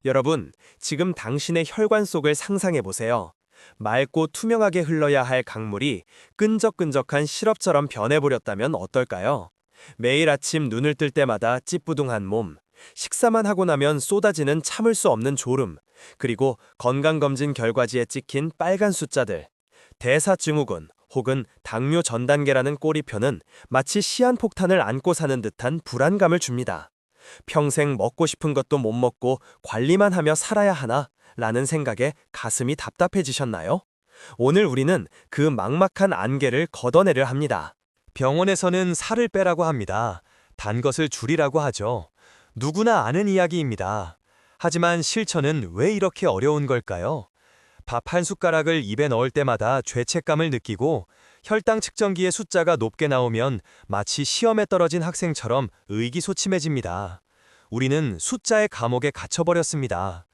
여러분, 지금 당신의 혈관 속을 상상해 보세요. 맑고 투명하게 흘러야 할 강물이 끈적끈적한 시럽처럼 변해버렸다면 어떨까요? 매일 아침 눈을 뜰 때마다 찌뿌둥한 몸, 식사만 하고 나면 쏟아지는 참을 수 없는 졸음, 그리고 건강검진 결과지에 찍힌 빨간 숫자들. 대사증후군 혹은 당뇨 전 단계라는 꼬리표는 마치 시한폭탄을 안고 사는 듯한 불안감을 줍니다. 평생 먹고 싶은 것도 못 먹고 관리만 하며 살아야 하나? 라는 생각에 가슴이 답답해지셨나요? 오늘 우리는 그 막막한 안개를 걷어내려 합니다. 병원에서는 살을 빼라고 합니다. 단 것을 줄이라고 하죠. 누구나 아는 이야기입니다. 하지만 실천은 왜 이렇게 어려운 걸까요? 밥 한 숟가락을 입에 넣을 때마다 죄책감을 느끼고 혈당 측정기의 숫자가 높게 나오면 마치 시험에 떨어진 학생처럼 의기소침해집니다. 우리는 숫자의 감옥에 갇혀버렸습니다.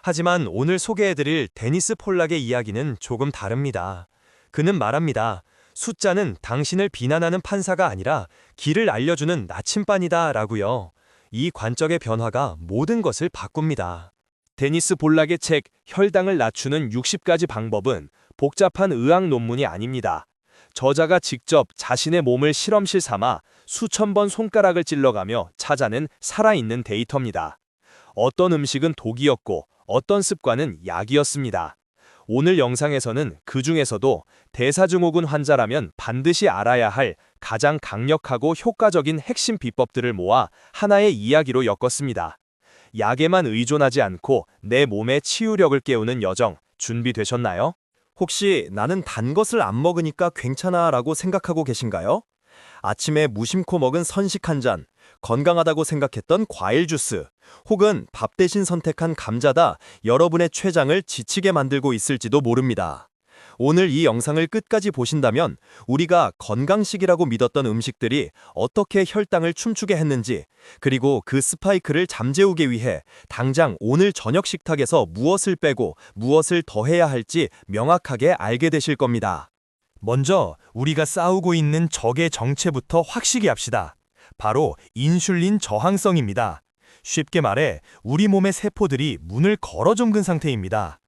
하지만 오늘 소개해드릴 데니스 폴락의 이야기는 조금 다릅니다. 그는 말합니다. 숫자는 당신을 비난하는 판사가 아니라 길을 알려주는 나침반이다 라고요. 이 관점의 변화가 모든 것을 바꿉니다. 데니스 볼락의 책 혈당을 낮추는 60가지 방법은 복잡한 의학 논문이 아닙니다. 저자가 직접 자신의 몸을 실험실 삼아 수천 번 손가락을 찔러가며 찾아낸 살아있는 데이터입니다. 어떤 음식은 독이었고 어떤 습관은 약이었습니다. 오늘 영상에서는 그 중에서도 대사증후군 환자라면 반드시 알아야 할 가장 강력하고 효과적인 핵심 비법들을 모아 하나의 이야기로 엮었습니다. 약에만 의존하지 않고 내 몸의 치유력을 깨우는 여정 준비되셨나요? 혹시 나는 단 것을 안 먹으니까 괜찮아 라고 생각하고 계신가요? 아침에 무심코 먹은 선식 한 잔, 건강하다고 생각했던 과일 주스, 혹은 밥 대신 선택한 감자다 여러분의 췌장을 지치게 만들고 있을지도 모릅니다. 오늘 이 영상을 끝까지 보신다면 우리가 건강식이라고 믿었던 음식들이 어떻게 혈당을 춤추게 했는지, 그리고 그 스파이크를 잠재우기 위해 당장 오늘 저녁 식탁에서 무엇을 빼고 무엇을 더해야 할지 명확하게 알게 되실 겁니다. 먼저 우리가 싸우고 있는 적의 정체부터 확실히 합시다. 바로 인슐린 저항성입니다. 쉽게 말해 우리 몸의 세포들이 문을 걸어 잠근 상태입니다.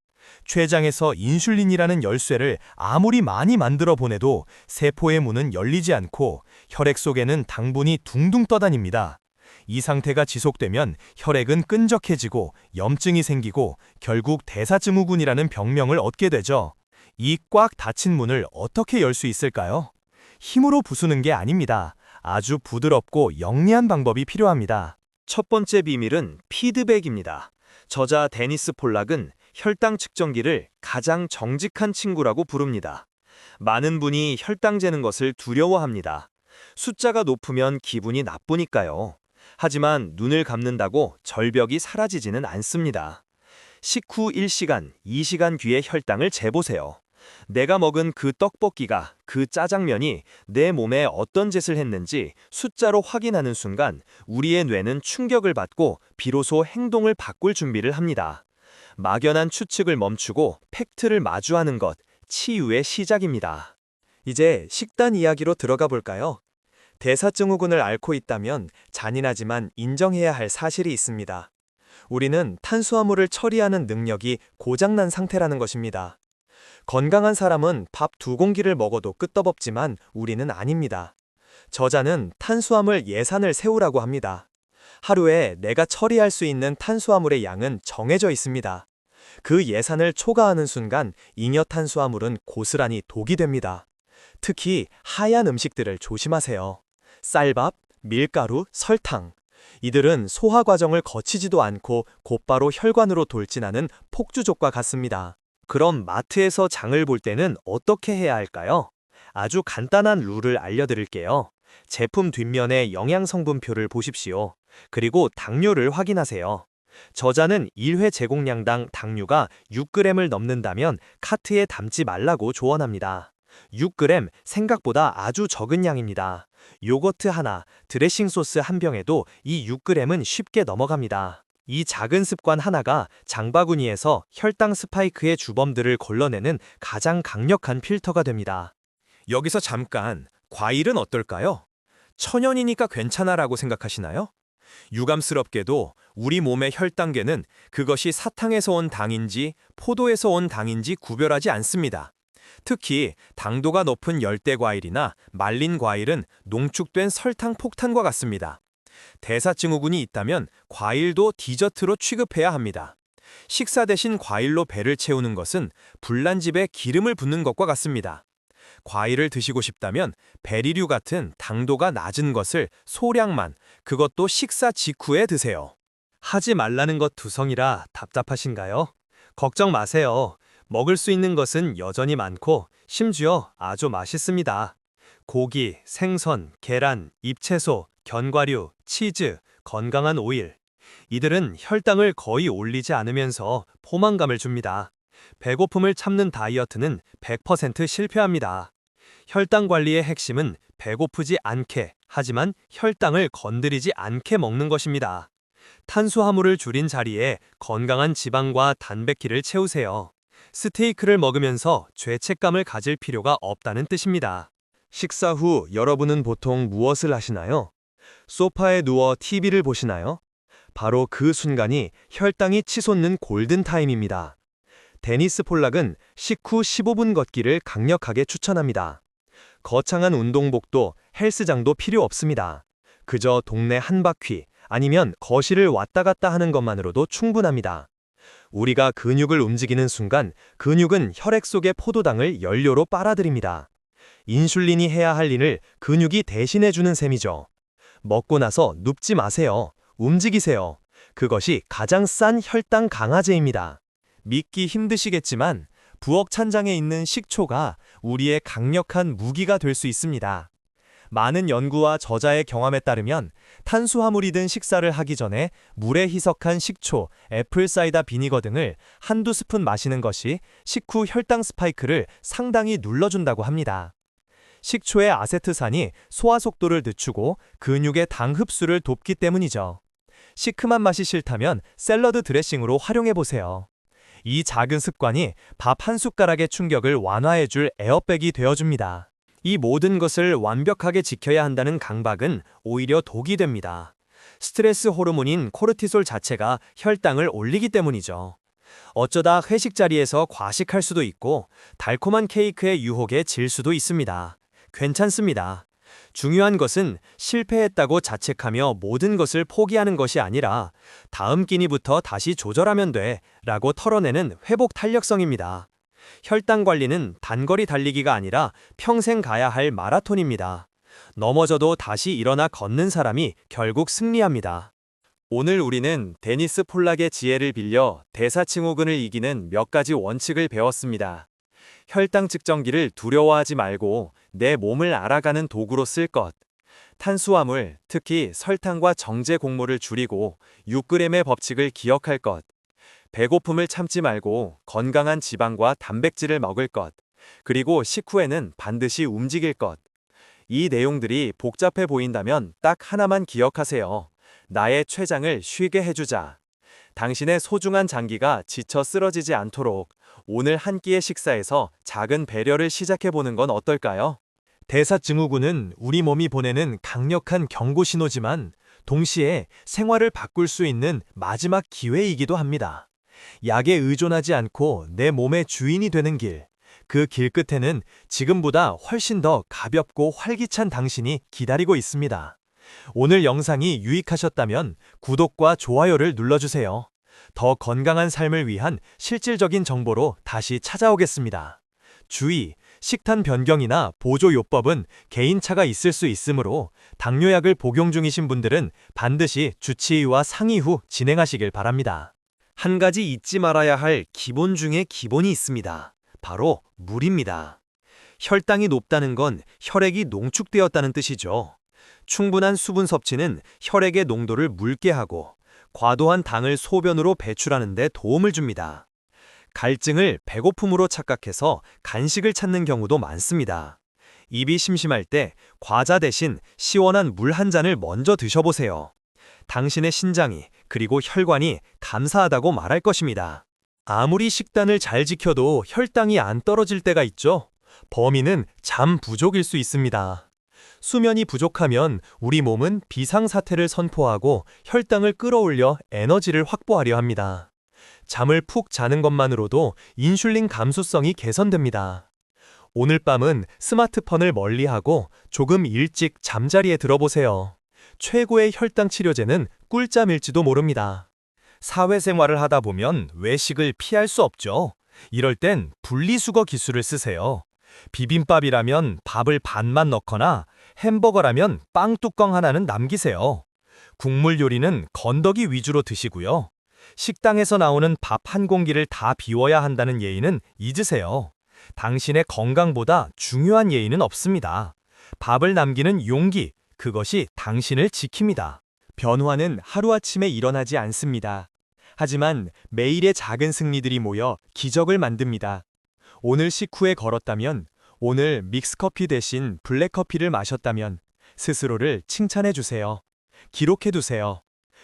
췌장에서 인슐린이라는 열쇠를 아무리 많이 만들어 보내도 세포의 문은 열리지 않고 혈액 속에는 당분이 둥둥 떠다닙니다. 이 상태가 지속되면 혈액은 끈적해지고 염증이 생기고 결국 대사증후군이라는 병명을 얻게 되죠. 이 꽉 닫힌 문을 어떻게 열 수 있을까요? 힘으로 부수는 게 아닙니다. 아주 부드럽고 영리한 방법이 필요합니다. 첫 번째 비밀은 피드백입니다. 저자 데니스 폴락은 혈당 측정기를 가장 정직한 친구라고 부릅니다. 많은 분이 혈당 재는 것을 두려워합니다. 숫자가 높으면 기분이 나쁘니까요. 하지만 눈을 감는다고 절벽이 사라지지는 않습니다. 식후 1시간, 2시간 뒤에 혈당을 재보세요. 내가 먹은 그 떡볶이가, 그 짜장면이 내 몸에 어떤 짓을 했는지 숫자로 확인하는 순간 우리의 뇌는 충격을 받고 비로소 행동을 바꿀 준비를 합니다. 막연한 추측을 멈추고 팩트를 마주하는 것, 치유의 시작입니다. 이제 식단 이야기로 들어가 볼까요? 대사증후군을 앓고 있다면 잔인하지만 인정해야 할 사실이 있습니다. 우리는 탄수화물을 처리하는 능력이 고장난 상태라는 것입니다. 건강한 사람은 밥 2공기를 먹어도 끄떡없지만 우리는 아닙니다. 저자는 탄수화물 예산을 세우라고 합니다. 하루에 내가 처리할 수 있는 탄수화물의 양은 정해져 있습니다. 그 예산을 초과하는 순간 잉여 탄수화물은 고스란히 독이 됩니다. 특히 하얀 음식들을 조심하세요. 쌀밥, 밀가루, 설탕. 이들은 소화 과정을 거치지도 않고 곧바로 혈관으로 돌진하는 폭주족과 같습니다. 그럼 마트에서 장을 볼 때는 어떻게 해야 할까요? 아주 간단한 룰을 알려드릴게요. 제품 뒷면의 영양성분표를 보십시오. 그리고 당류를 확인하세요. 저자는 1회 제공량당 당류가 6g을 넘는다면 카트에 담지 말라고 조언합니다. 6g 생각보다 아주 적은 양입니다. 요거트 하나, 드레싱 소스 한 병에도 이 6g은 쉽게 넘어갑니다. 이 작은 습관 하나가 장바구니에서 혈당 스파이크의 주범들을 걸러내는 가장 강력한 필터가 됩니다. 여기서 잠깐, 과일은 어떨까요? 천연이니까 괜찮아라고 생각하시나요? 유감스럽게도 우리 몸의 혈당계는 그것이 사탕에서 온 당인지 포도에서 온 당인지 구별하지 않습니다. 특히 당도가 높은 열대 과일이나 말린 과일은 농축된 설탕 폭탄과 같습니다. 대사증후군이 있다면 과일도 디저트로 취급해야 합니다. 식사 대신 과일로 배를 채우는 것은 불난 집에 기름을 붓는 것과 같습니다. 과일을 드시고 싶다면 베리류 같은 당도가 낮은 것을 소량만, 그것도 식사 직후에 드세요. 하지 말라는 것 두성이라 답답하신가요? 걱정 마세요. 먹을 수 있는 것은 여전히 많고 심지어 아주 맛있습니다. 고기, 생선, 계란, 잎채소, 견과류, 치즈, 건강한 오일. 이들은 혈당을 거의 올리지 않으면서 포만감을 줍니다. 배고픔을 참는 다이어트는 100% 실패합니다. 혈당 관리의 핵심은 배고프지 않게, 하지만 혈당을 건드리지 않게 먹는 것입니다. 탄수화물을 줄인 자리에 건강한 지방과 단백질을 채우세요. 스테이크를 먹으면서 죄책감을 가질 필요가 없다는 뜻입니다. 식사 후 여러분은 보통 무엇을 하시나요? 소파에 누워 TV를 보시나요? 바로 그 순간이 혈당이 치솟는 골든타임입니다. 데니스 폴락은 식후 15분 걷기를 강력하게 추천합니다. 거창한 운동복도 헬스장도 필요 없습니다. 그저 동네 한 바퀴 아니면 거실을 왔다 갔다 하는 것만으로도 충분합니다. 우리가 근육을 움직이는 순간 근육은 혈액 속의 포도당을 연료로 빨아들입니다. 인슐린이 해야 할 일을 근육이 대신해주는 셈이죠. 먹고 나서 눕지 마세요. 움직이세요. 그것이 가장 싼 혈당 강화제입니다. 믿기 힘드시겠지만 부엌 찬장에 있는 식초가 우리의 강력한 무기가 될 수 있습니다. 많은 연구와 저자의 경험에 따르면 탄수화물이 든 식사를 하기 전에 물에 희석한 식초, 애플사이다 비니거 등을 한두 스푼 마시는 것이 식후 혈당 스파이크를 상당히 눌러준다고 합니다. 식초의 아세트산이 소화 속도를 늦추고 근육의 당 흡수를 돕기 때문이죠. 시큼한 맛이 싫다면 샐러드 드레싱으로 활용해보세요. 이 작은 습관이 밥 한 숟가락의 충격을 완화해줄 에어백이 되어줍니다. 이 모든 것을 완벽하게 지켜야 한다는 강박은 오히려 독이 됩니다. 스트레스 호르몬인 코르티솔 자체가 혈당을 올리기 때문이죠. 어쩌다 회식 자리에서 과식할 수도 있고 달콤한 케이크의 유혹에 질 수도 있습니다. 괜찮습니다. 중요한 것은 실패했다고 자책하며 모든 것을 포기하는 것이 아니라 다음 끼니부터 다시 조절하면 돼 라고 털어내는 회복 탄력성입니다. 혈당 관리는 단거리 달리기가 아니라 평생 가야 할 마라톤입니다. 넘어져도 다시 일어나 걷는 사람이 결국 승리합니다. 오늘 우리는 데니스 폴락의 지혜를 빌려 대사증후군을 이기는 몇 가지 원칙을 배웠습니다. 혈당 측정기를 두려워하지 말고 내 몸을 알아가는 도구로 쓸 것. 탄수화물, 특히 설탕과 정제 곡물을 줄이고 6g의 법칙을 기억할 것. 배고픔을 참지 말고 건강한 지방과 단백질을 먹을 것. 그리고 식후에는 반드시 움직일 것. 이 내용들이 복잡해 보인다면 딱 하나만 기억하세요. 나의 췌장을 쉬게 해주자. 당신의 소중한 장기가 지쳐 쓰러지지 않도록 오늘 한 끼의 식사에서 작은 배려를 시작해보는 건 어떨까요? 대사증후군은 우리 몸이 보내는 강력한 경고 신호지만 동시에 생활을 바꿀 수 있는 마지막 기회이기도 합니다. 약에 의존하지 않고 내 몸의 주인이 되는 길. 그 길 끝에는 지금보다 훨씬 더 가볍고 활기찬 당신이 기다리고 있습니다. 오늘 영상이 유익하셨다면 구독과 좋아요를 눌러주세요. 더 건강한 삶을 위한 실질적인 정보로 다시 찾아오겠습니다. 주의, 식단 변경이나 보조 요법은 개인차가 있을 수 있으므로 당뇨약을 복용 중이신 분들은 반드시 주치의와 상의 후 진행하시길 바랍니다. 한 가지 잊지 말아야 할 기본 중에 기본이 있습니다. 바로 물입니다. 혈당이 높다는 건 혈액이 농축되었다는 뜻이죠. 충분한 수분 섭취는 혈액의 농도를 묽게 하고 과도한 당을 소변으로 배출하는 데 도움을 줍니다. 갈증을 배고픔으로 착각해서 간식을 찾는 경우도 많습니다. 입이 심심할 때 과자 대신 시원한 물 한 잔을 먼저 드셔보세요. 당신의 신장이 그리고 혈관이 감사하다고 말할 것입니다. 아무리 식단을 잘 지켜도 혈당이 안 떨어질 때가 있죠. 범인은 잠 부족일 수 있습니다. 수면이 부족하면 우리 몸은 비상사태를 선포하고 혈당을 끌어올려 에너지를 확보하려 합니다. 잠을 푹 자는 것만으로도 인슐린 감수성이 개선됩니다. 오늘 밤은 스마트폰을 멀리하고 조금 일찍 잠자리에 들어보세요. 최고의 혈당 치료제는 꿀잠일지도 모릅니다. 사회생활을 하다 보면 외식을 피할 수 없죠. 이럴 땐 분리수거 기술을 쓰세요. 비빔밥이라면 밥을 반만 넣거나 햄버거라면 빵 뚜껑 하나는 남기세요. 국물 요리는 건더기 위주로 드시고요. 식당에서 나오는 밥 한 공기를 다 비워야 한다는 예의는 잊으세요. 당신의 건강보다 중요한 예의는 없습니다. 밥을 남기는 용기, 그것이 당신을 지킵니다. 변화는 하루아침에 일어나지 않습니다. 하지만 매일의 작은 승리들이 모여 기적을 만듭니다. 오늘 식후에 걸었다면, 오늘 믹스커피 대신 블랙커피를 마셨다면 스스로를 칭찬해 주세요. 기록해 두세요.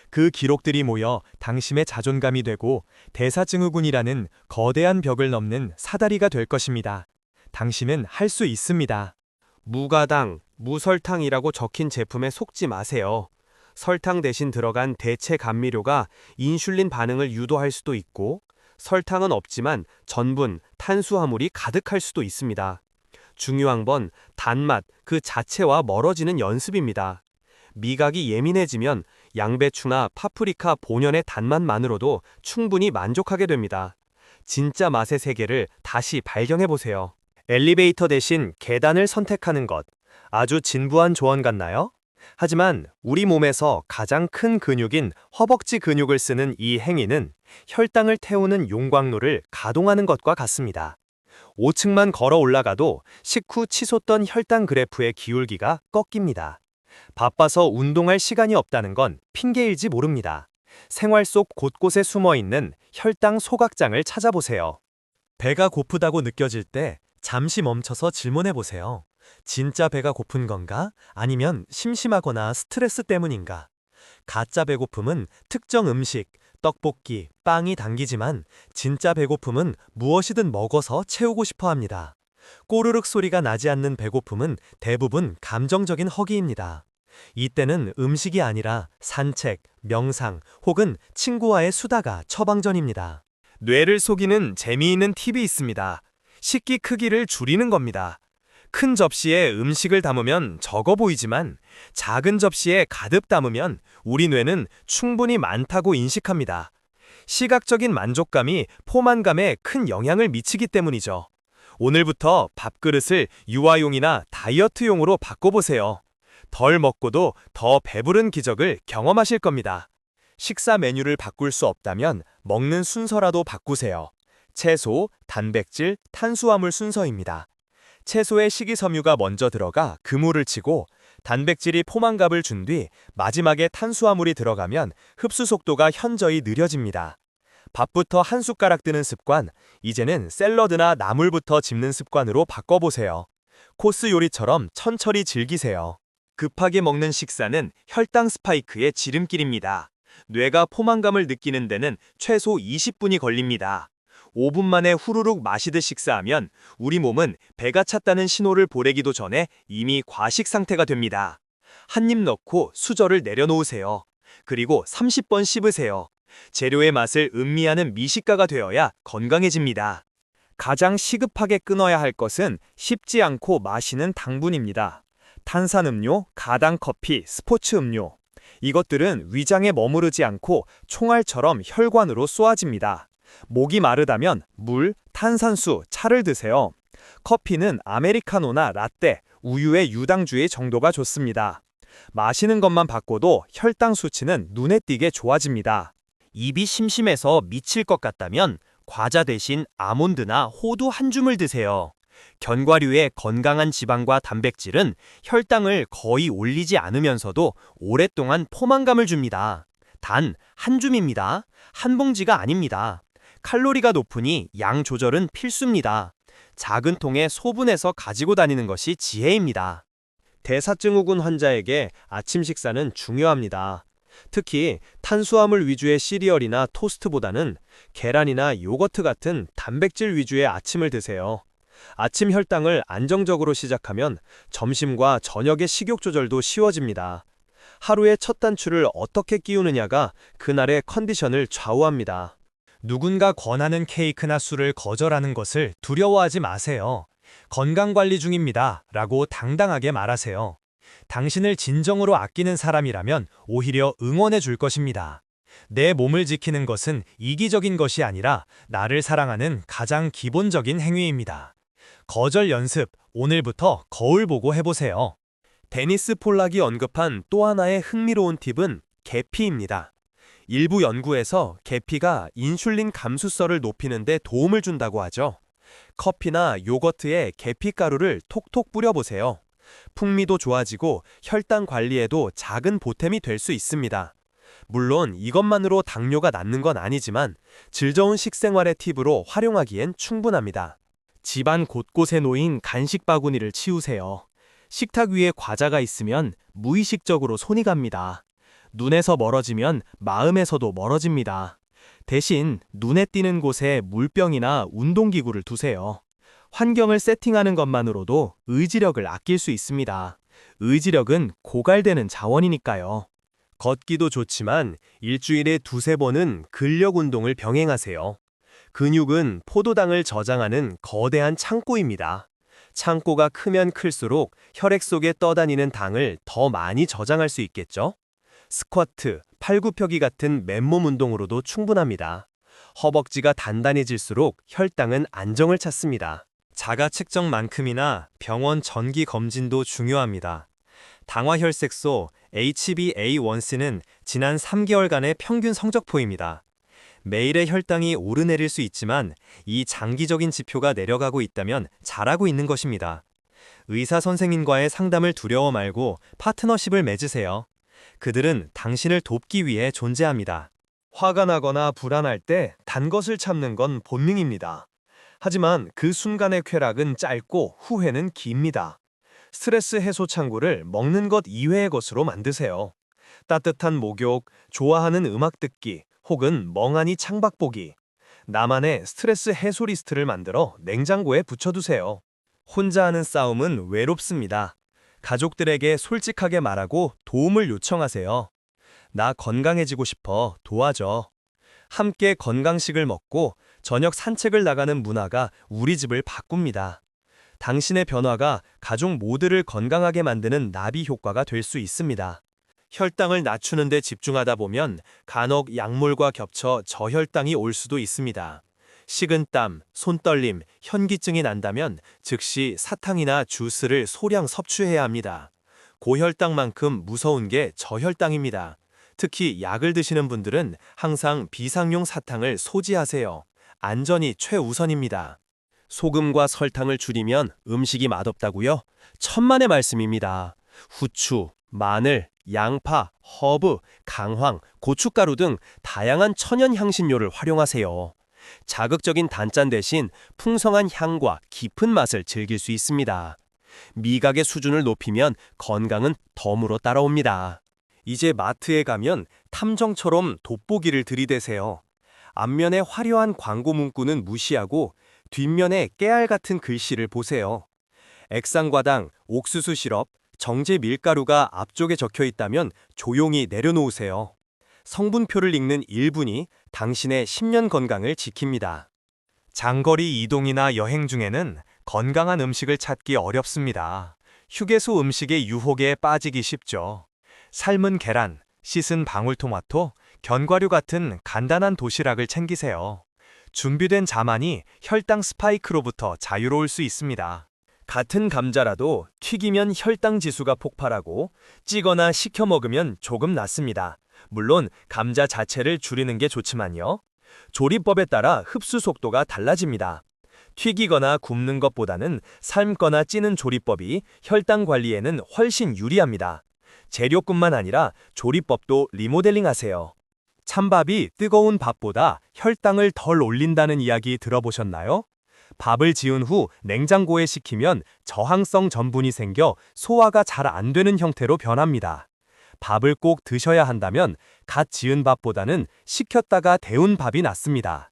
그 기록들이 모여 당신의 자존감이 되고 대사증후군이라는 거대한 벽을 넘는 사다리가 될 것입니다. 당신은 할 수 있습니다. 무가당, 무설탕이라고 적힌 제품에 속지 마세요. 설탕 대신 들어간 대체 감미료가 인슐린 반응을 유도할 수도 있고, 설탕은 없지만 전분, 탄수화물이 가득할 수도 있습니다. 중요한 건 단맛 그 자체와 멀어지는 연습입니다. 미각이 예민해지면 양배추나 파프리카 본연의 단맛만으로도 충분히 만족하게 됩니다. 진짜 맛의 세계를 다시 발견해보세요. 엘리베이터 대신 계단을 선택하는 것. 아주 진부한 조언 같나요? 하지만 우리 몸에서 가장 큰 근육인 허벅지 근육을 쓰는 이 행위는 혈당을 태우는 용광로를 가동하는 것과 같습니다. 5층만 걸어 올라가도 식후 치솟던 혈당 그래프의 기울기가 꺾입니다. 바빠서 운동할 시간이 없다는 건 핑계일지 모릅니다. 생활 속 곳곳에 숨어있는 혈당 소각장을 찾아보세요. 배가 고프다고 느껴질 때 잠시 멈춰서 질문해보세요. 진짜 배가 고픈 건가? 아니면 심심하거나 스트레스 때문인가? 가짜 배고픔은 특정 음식, 떡볶이, 빵이 당기지만 진짜 배고픔은 무엇이든 먹어서 채우고 싶어 합니다. 꼬르륵 소리가 나지 않는 배고픔은 대부분 감정적인 허기입니다. 이때는 음식이 아니라 산책, 명상 혹은 친구와의 수다가 처방전입니다. 뇌를 속이는 재미있는 팁이 있습니다. 식기 크기를 줄이는 겁니다. 큰 접시에 음식을 담으면 적어 보이지만 작은 접시에 가득 담으면 우리 뇌는 충분히 많다고 인식합니다. 시각적인 만족감이 포만감에 큰 영향을 미치기 때문이죠. 오늘부터 밥그릇을 유아용이나 다이어트용으로 바꿔보세요. 덜 먹고도 더 배부른 기적을 경험하실 겁니다. 식사 메뉴를 바꿀 수 없다면 먹는 순서라도 바꾸세요. 채소, 단백질, 탄수화물 순서입니다. 채소에 식이섬유가 먼저 들어가 그물을 치고 단백질이 포만감을 준 뒤 마지막에 탄수화물이 들어가면 흡수 속도가 현저히 느려집니다. 밥부터 한 숟가락 뜨는 습관, 이제는 샐러드나 나물부터 집는 습관으로 바꿔보세요. 코스 요리처럼 천천히 즐기세요. 급하게 먹는 식사는 혈당 스파이크의 지름길입니다. 뇌가 포만감을 느끼는 데는 최소 20분이 걸립니다. 5분 만에 후루룩 마시듯 식사하면 우리 몸은 배가 찼다는 신호를 보내기도 전에 이미 과식 상태가 됩니다. 한 입 넣고 수저를 내려놓으세요. 그리고 30번 씹으세요. 재료의 맛을 음미하는 미식가가 되어야 건강해집니다. 가장 시급하게 끊어야 할 것은 씹지 않고 마시는 당분입니다. 탄산음료, 가당커피, 스포츠 음료. 이것들은 위장에 머무르지 않고 총알처럼 혈관으로 쏘아집니다. 목이 마르다면 물, 탄산수, 차를 드세요. 커피는 아메리카노나 라떼, 우유의 유당주의 정도가 좋습니다. 마시는 것만 바꿔도 혈당 수치는 눈에 띄게 좋아집니다. 입이 심심해서 미칠 것 같다면 과자 대신 아몬드나 호두 한 줌을 드세요. 견과류의 건강한 지방과 단백질은 혈당을 거의 올리지 않으면서도 오랫동안 포만감을 줍니다. 단 한 줌입니다. 한 봉지가 아닙니다. 칼로리가 높으니 양 조절은 필수입니다. 작은 통에 소분해서 가지고 다니는 것이 지혜입니다. 대사증후군 환자에게 아침 식사는 중요합니다. 특히 탄수화물 위주의 시리얼이나 토스트보다는 계란이나 요거트 같은 단백질 위주의 아침을 드세요. 아침 혈당을 안정적으로 시작하면 점심과 저녁의 식욕 조절도 쉬워집니다. 하루의 첫 단추를 어떻게 끼우느냐가 그날의 컨디션을 좌우합니다. 누군가 권하는 케이크나 술을 거절하는 것을 두려워하지 마세요. 건강관리 중입니다. 라고 당당하게 말하세요. 당신을 진정으로 아끼는 사람이라면 오히려 응원해 줄 것입니다. 내 몸을 지키는 것은 이기적인 것이 아니라 나를 사랑하는 가장 기본적인 행위입니다. 거절 연습, 오늘부터 거울 보고 해보세요. 데니스 폴락이 언급한 또 하나의 흥미로운 팁은 계피입니다. 일부 연구에서 계피가 인슐린 감수성을 높이는 데 도움을 준다고 하죠. 커피나 요거트에 계피가루를 톡톡 뿌려보세요. 풍미도 좋아지고 혈당 관리에도 작은 보탬이 될 수 있습니다. 물론 이것만으로 당뇨가 낫는 건 아니지만 질 좋은 식생활의 팁으로 활용하기엔 충분합니다. 집안 곳곳에 놓인 간식 바구니를 치우세요. 식탁 위에 과자가 있으면 무의식적으로 손이 갑니다. 눈에서 멀어지면 마음에서도 멀어집니다. 대신 눈에 띄는 곳에 물병이나 운동기구를 두세요. 환경을 세팅하는 것만으로도 의지력을 아낄 수 있습니다. 의지력은 고갈되는 자원이니까요. 걷기도 좋지만 일주일에 2~3번은 근력 운동을 병행하세요. 근육은 포도당을 저장하는 거대한 창고입니다. 창고가 크면 클수록 혈액 속에 떠다니는 당을 더 많이 저장할 수 있겠죠? 스쿼트, 팔굽혀기 같은 맨몸 운동으로도 충분합니다. 허벅지가 단단해질수록 혈당은 안정을 찾습니다. 자가 측정만큼이나 병원 정기 검진도 중요합니다. 당화혈색소 HbA1c는 지난 3개월간의 평균 성적표입니다. 매일의 혈당이 오르내릴 수 있지만 이 장기적인 지표가 내려가고 있다면 잘하고 있는 것입니다. 의사 선생님과의 상담을 두려워 말고 파트너십을 맺으세요. 그들은 당신을 돕기 위해 존재합니다. 화가 나거나 불안할 때 단 것을 참는 건 본능입니다. 하지만 그 순간의 쾌락은 짧고 후회는 깁니다. 스트레스 해소 창구를 먹는 것 이외의 것으로 만드세요. 따뜻한 목욕, 좋아하는 음악 듣기, 혹은 멍하니 창밖 보기. 나만의 스트레스 해소 리스트를 만들어 냉장고에 붙여두세요. 혼자 하는 싸움은 외롭습니다. 가족들에게 솔직하게 말하고 도움을 요청하세요. 나 건강해지고 싶어, 도와줘. 함께 건강식을 먹고 저녁 산책을 나가는 문화가 우리 집을 바꿉니다. 당신의 변화가 가족 모두를 건강하게 만드는 나비 효과가 될 수 있습니다. 혈당을 낮추는 데 집중하다 보면 간혹 약물과 겹쳐 저혈당이 올 수도 있습니다. 식은땀, 손떨림, 현기증이 난다면 즉시 사탕이나 주스를 소량 섭취해야 합니다. 고혈당만큼 무서운 게 저혈당입니다. 특히 약을 드시는 분들은 항상 비상용 사탕을 소지하세요. 안전이 최우선입니다. 소금과 설탕을 줄이면 음식이 맛없다고요? 천만의 말씀입니다. 후추, 마늘, 양파, 허브, 강황, 고춧가루 등 다양한 천연 향신료를 활용하세요. 자극적인 단짠 대신 풍성한 향과 깊은 맛을 즐길 수 있습니다. 미각의 수준을 높이면 건강은 덤으로 따라옵니다. 이제 마트에 가면 탐정처럼 돋보기를 들이대세요. 앞면에 화려한 광고 문구는 무시하고 뒷면에 깨알 같은 글씨를 보세요. 액상과당, 옥수수 시럽, 정제 밀가루가 앞쪽에 적혀 있다면 조용히 내려놓으세요. 성분표를 읽는 1분이 당신의 10년 건강을 지킵니다. 장거리 이동이나 여행 중에는 건강한 음식을 찾기 어렵습니다. 휴게소 음식의 유혹에 빠지기 쉽죠. 삶은 계란, 씻은 방울토마토, 견과류 같은 간단한 도시락을 챙기세요. 준비된 자만이 혈당 스파이크로부터 자유로울 수 있습니다. 같은 감자라도 튀기면 혈당 지수가 폭발하고 찌거나 식혀 먹으면 조금 낫습니다. 물론 감자 자체를 줄이는 게 좋지만요. 조리법에 따라 흡수 속도가 달라집니다. 튀기거나 굽는 것보다는 삶거나 찌는 조리법이 혈당 관리에는 훨씬 유리합니다. 재료뿐만 아니라 조리법도 리모델링하세요. 찬밥이 뜨거운 밥보다 혈당을 덜 올린다는 이야기 들어보셨나요? 밥을 지은 후 냉장고에 식히면 저항성 전분이 생겨 소화가 잘 안 되는 형태로 변합니다. 밥을 꼭 드셔야 한다면 갓 지은 밥보다는 식혔다가 데운 밥이 낫습니다.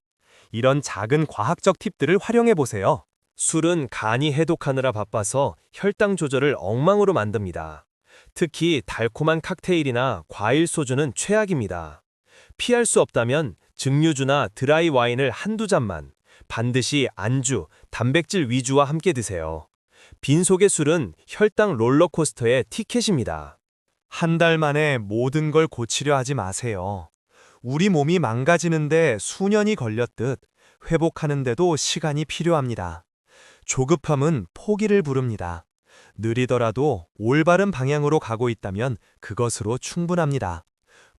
이런 작은 과학적 팁들을 활용해 보세요. 술은 간이 해독하느라 바빠서 혈당 조절을 엉망으로 만듭니다. 특히 달콤한 칵테일이나 과일 소주는 최악입니다. 피할 수 없다면 증류주나 드라이 와인을 한두 잔만, 반드시 안주, 단백질 위주와 함께 드세요. 빈속의 술은 혈당 롤러코스터의 티켓입니다. 한 달 만에 모든 걸 고치려 하지 마세요. 우리 몸이 망가지는데 수년이 걸렸듯 회복하는데도 시간이 필요합니다. 조급함은 포기를 부릅니다. 느리더라도 올바른 방향으로 가고 있다면 그것으로 충분합니다.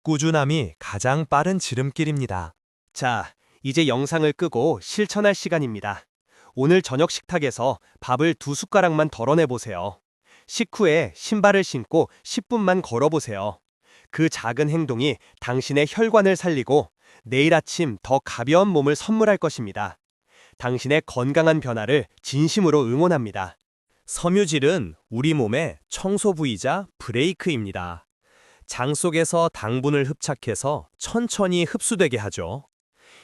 꾸준함이 가장 빠른 지름길입니다. 자, 이제 영상을 끄고 실천할 시간입니다. 오늘 저녁 식탁에서 밥을 2숟가락만 덜어내보세요. 식후에 신발을 신고 10분만 걸어보세요. 그 작은 행동이 당신의 혈관을 살리고 내일 아침 더 가벼운 몸을 선물할 것입니다. 당신의 건강한 변화를 진심으로 응원합니다. 섬유질은 우리 몸의 청소 부위이자 브레이크입니다. 장 속에서 당분을 흡착해서 천천히 흡수되게 하죠.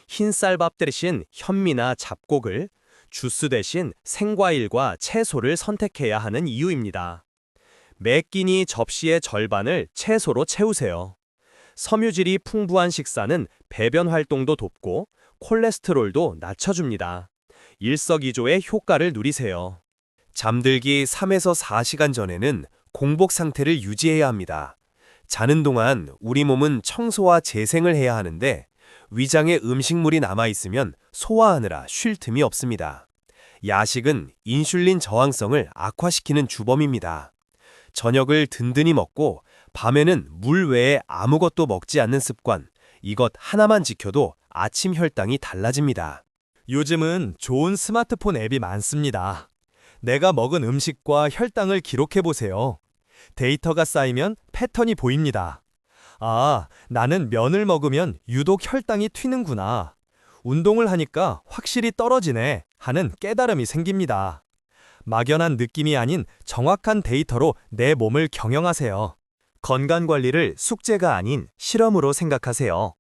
흰 쌀밥 대신 현미나 잡곡을, 주스 대신 생과일과 채소를 선택해야 하는 이유입니다. 매 끼니 접시의 절반을 채소로 채우세요. 섬유질이 풍부한 식사는 배변 활동도 돕고 콜레스테롤도 낮춰줍니다. 일석이조의 효과를 누리세요. 잠들기 3에서 4시간 전에는 공복 상태를 유지해야 합니다. 자는 동안 우리 몸은 청소와 재생을 해야 하는데 위장에 음식물이 남아있으면 소화하느라 쉴 틈이 없습니다. 야식은 인슐린 저항성을 악화시키는 주범입니다. 저녁을 든든히 먹고 밤에는 물 외에 아무것도 먹지 않는 습관, 이것 하나만 지켜도 아침 혈당이 달라집니다. 요즘은 좋은 스마트폰 앱이 많습니다. 내가 먹은 음식과 혈당을 기록해보세요. 데이터가 쌓이면 패턴이 보입니다. 아, 나는 면을 먹으면 유독 혈당이 튀는구나. 운동을 하니까 확실히 떨어지네 하는 깨달음이 생깁니다. 막연한 느낌이 아닌 정확한 데이터로 내 몸을 경영하세요. 건강관리를 숙제가 아닌 실험으로 생각하세요.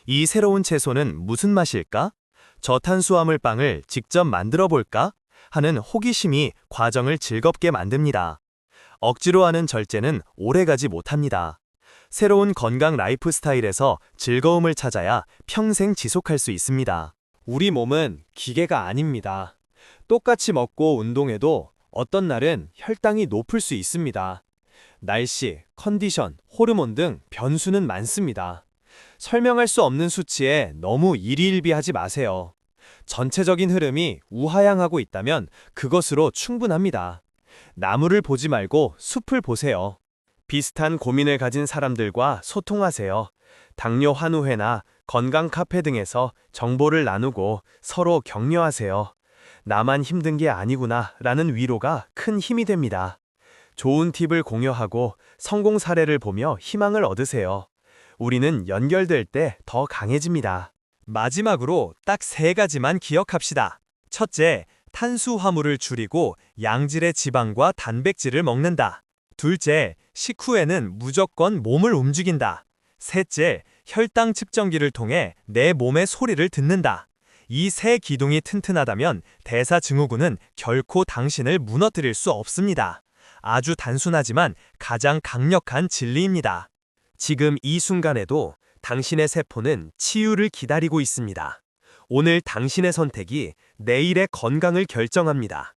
이 새로운 채소는 무슨 맛일까? 저탄수화물 빵을 직접 만들어 볼까? 하는 호기심이 과정을 즐겁게 만듭니다. 억지로 하는 절제는 오래가지 못합니다. 새로운 건강 라이프 스타일에서 즐거움을 찾아야 평생 지속할 수 있습니다. 우리 몸은 기계가 아닙니다. 똑같이 먹고 운동해도 어떤 날은 혈당이 높을 수 있습니다. 날씨, 컨디션, 호르몬 등 변수는 많습니다. 설명할 수 없는 수치에 너무 일희일비하지 마세요. 전체적인 흐름이 우하향하고 있다면 그것으로 충분합니다. 나무를 보지 말고 숲을 보세요. 비슷한 고민을 가진 사람들과 소통하세요. 당뇨 한우회나 건강 카페 등에서 정보를 나누고 서로 격려하세요. 나만 힘든 게 아니구나 라는 위로가 큰 힘이 됩니다. 좋은 팁을 공유하고 성공 사례를 보며 희망을 얻으세요. 우리는 연결될 때 더 강해집니다. 마지막으로 딱 3가지만 기억합시다. 첫째, 탄수화물을 줄이고 양질의 지방과 단백질을 먹는다. 둘째, 식후에는 무조건 몸을 움직인다. 셋째, 혈당 측정기를 통해 내 몸의 소리를 듣는다. 이 세 기둥이 튼튼하다면 대사증후군은 결코 당신을 무너뜨릴 수 없습니다. 아주 단순하지만 가장 강력한 진리입니다. 지금 이 순간에도 당신의 세포는 치유를 기다리고 있습니다. 오늘 당신의 선택이 내일의 건강을 결정합니다.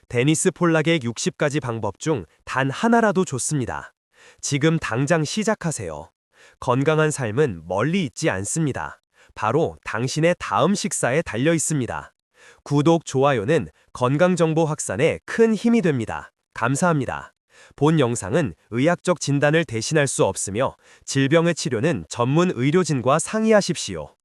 데니스 폴락의 60가지 방법 중 단 하나라도 좋습니다. 지금 당장 시작하세요. 건강한 삶은 멀리 있지 않습니다. 바로 당신의 다음 식사에 달려 있습니다. 구독, 좋아요는 건강정보 확산에 큰 힘이 됩니다. 감사합니다. 본 영상은 의학적 진단을 대신할 수 없으며 질병의 치료는 전문 의료진과 상의하십시오.